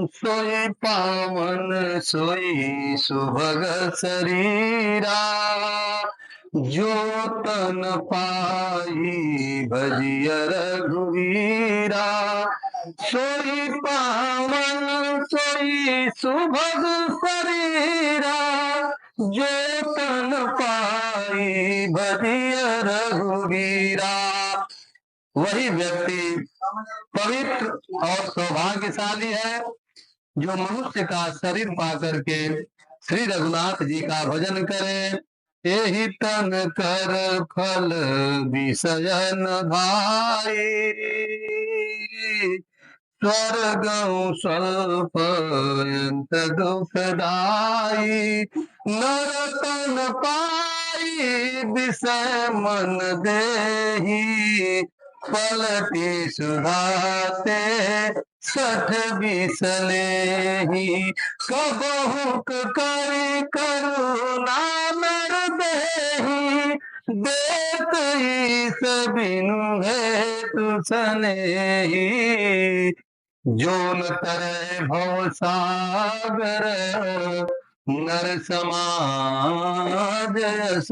सोई पावन सोई सुभग शरीरा, जो तन पाई भजिय रघुवीरा। सोई पावन सोई सुभग शरीरा, जो तन पाई भजिय रघुवीरा। वही व्यक्ति पवित्र और सौभाग्यशाली है जो मनुष्य का शरीर पा करके श्री रघुनाथ जी का भजन करे। यही तन कर फल विषय न भाई, स्वर्ग स्वल्प अंत दुखदाई। नरतन पाई विषय मन देही, पलटी सुधाते सठ बिसलेही। कबहुक करि करुणा नर देही, देत ईस बिनु हेतु सनेही। जोन तरह भव सागर, नर समाज यस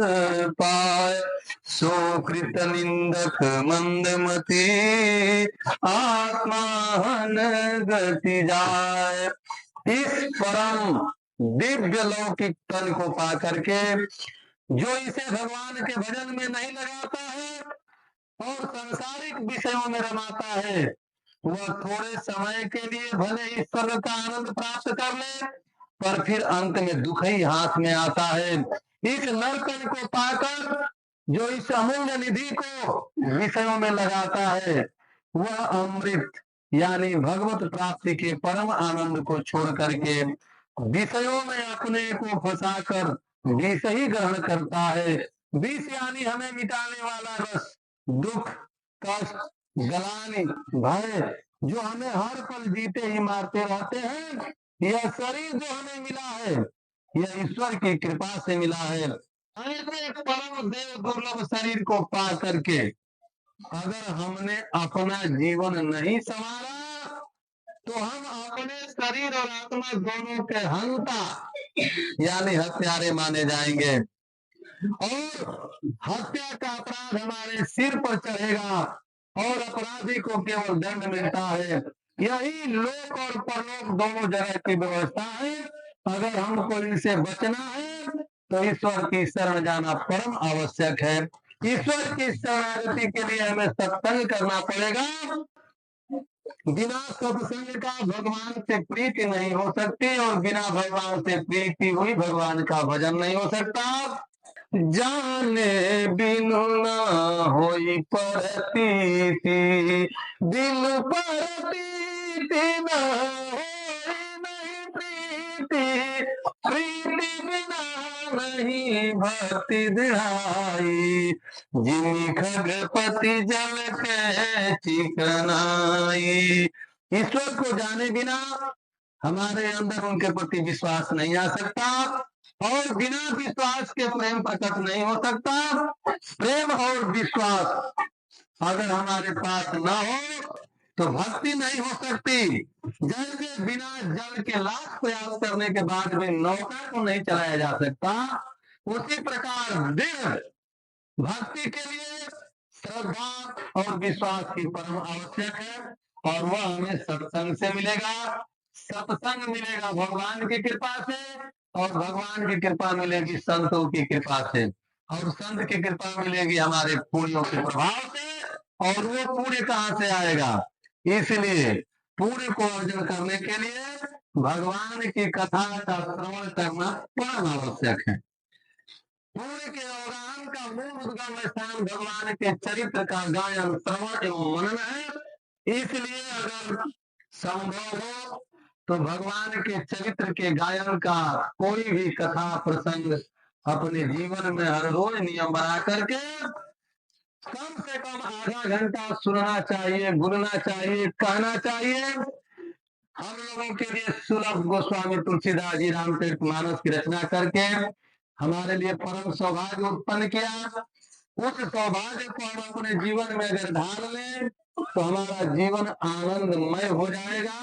पाय। सुकृत निंदक मंदमती, आत्मान गति जाय। इस परम दिव्य लौकिक तन को पा करके जो इसे भगवान के भजन में नहीं लगाता है और सांसारिक विषयों में रमाता है, वह थोड़े समय के लिए भले ही स्वर्ग का आनंद प्राप्त कर ले, पर फिर अंत में दुख ही हाथ में आता है। इस नरकन को पाकर जो इस अमूल्य निधि को विषयों में लगाता है, वह अमृत यानी भगवत प्राप्ति के परम आनंद को छोड़ करके विषयों में अपने को फंसाकर विष ही ग्रहण करता है। विष यानी हमें मिटाने वाला रस, दुख, कष्ट, गलानी, भय, जो हमें हर पल जीते ही मारते रहते हैं। यह शरीर जो हमें मिला है, यह ईश्वर की कृपा से मिला है। ऐसे एक परम देव दुर्लभ शरीर को पा करके अगर हमने अपना जीवन नहीं संवारा, तो हम अपने शरीर और आत्मा दोनों के हंता यानी हत्यारे माने जाएंगे और हत्या का अपराध हमारे सिर पर चढ़ेगा और अपराधी को केवल दंड मिलता है। यही लोक और परलोक दोनों जगह की व्यवस्था है। अगर हमको इनसे बचना है तो ईश्वर की शरण जाना परम आवश्यक है। ईश्वर की शरणागति के लिए हमें सत्संग करना पड़ेगा। बिना सत्संग का भगवान से प्रीति नहीं हो सकती और बिना भगवान से प्रीति हुई भगवान का भजन नहीं हो सकता। जाने बिनु न होई परतीति, दिल परतीति न होई नहीं प्रीति। प्रीति बिना नहीं भक्ति दृढ़ाई, जिमि खगपति जल के चिकनाई। ईश्वर को जाने बिना हमारे अंदर उनके प्रति विश्वास नहीं आ सकता और बिना विश्वास के प्रेम प्रकट नहीं हो सकता। प्रेम और विश्वास अगर हमारे पास न हो तो भक्ति नहीं हो सकती। जैसे बिना जल के लाख प्रयास करने के बाद भी नौका को नहीं चलाया जा सकता, उसी प्रकार दृढ़ भक्ति के लिए श्रद्धा और विश्वास की परम आवश्यक है और वह हमें सत्संग से मिलेगा। सत्संग मिलेगा भगवान की कृपा से और भगवान की कृपा मिलेगी संतों की कृपा से और संत की कृपा मिलेगी हमारे पुण्यों के प्रभाव से। और वो पुण्य कहाँ से आएगा? इसलिए पुण्य को अर्जन करने के लिए भगवान की कथा का श्रवण करना परम आवश्यक है। पुण्य के अवगाहन का मूल उद्गम स्थान भगवान के चरित्र का गायन, श्रवण एवं मनन है। इसलिए अगर संभव हो तो भगवान के चरित्र के गायन का कोई भी कथा प्रसंग अपने जीवन में हर रोज नियम बना करके कम से कम आधा घंटा सुनना चाहिए, गुनना चाहिए, कहना चाहिए। हम लोगों के लिए सुलभ गोस्वामी तुलसीदास जी रामचरित मानस की रचना करके हमारे लिए परम सौभाग्य उत्पन्न किया। उस सौभाग्य को हम अपने जीवन में अगर ढाल लें तो हमारा जीवन आनंदमय हो जाएगा